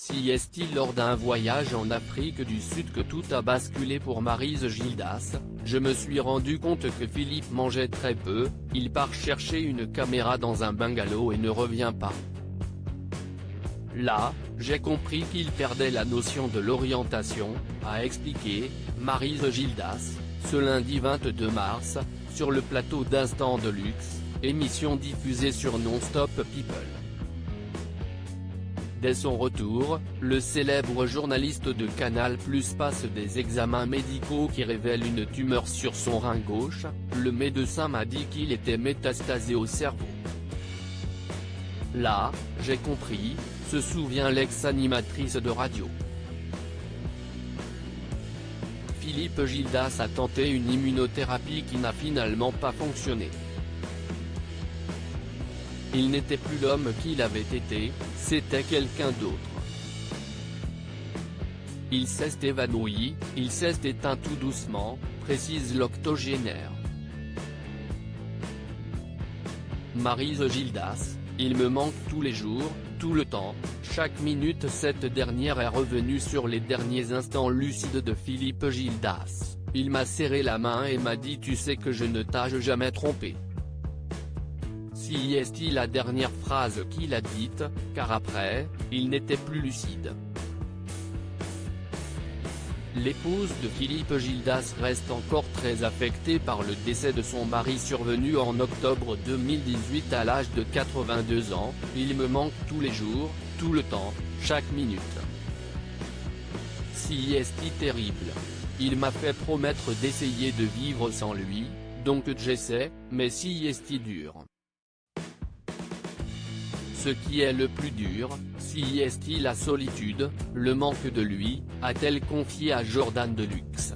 Si est-il lors d'un voyage en Afrique du Sud que tout a basculé pour Maryse Gildas, je me suis rendu compte que Philippe mangeait très peu, il part chercher une caméra dans un bungalow et ne revient pas. Là, j'ai compris qu'il perdait la notion de l'orientation, a expliqué Maryse Gildas, ce lundi 22 mars, sur le plateau d'Instant de Luxe, émission diffusée sur Non-Stop People. Dès son retour, le célèbre journaliste de Canal+ passe des examens médicaux qui révèlent une tumeur sur son rein gauche, le médecin m'a dit qu'il était métastasé au cerveau. Là, j'ai compris, se souvient l'ex-animatrice de radio. Philippe Gildas a tenté une immunothérapie qui n'a finalement pas fonctionné. Il n'était plus l'homme qu'il avait été, c'était quelqu'un d'autre. Il s'est évanoui, il s'est éteint tout doucement, précise l'octogénaire. Maryse Gildas, il me manque tous les jours, tout le temps, chaque minute. Cette dernière est revenue sur les derniers instants lucides de Philippe Gildas, il m'a serré la main et m'a dit tu sais que je ne t'ai jamais trompé. Si est-il la dernière phrase qu'il a dite, car après, il n'était plus lucide. L'épouse de Philippe Gildas reste encore très affectée par le décès de son mari survenu en octobre 2018 à l'âge de 82 ans, il me manque tous les jours, tout le temps, chaque minute. Si est-il terrible. Il m'a fait promettre d'essayer de vivre sans lui, donc j'essaie, mais si est-il dur. Ce qui est le plus dur, si est-il la solitude, le manque de lui, a-t-elle confié à Jordan Deluxe.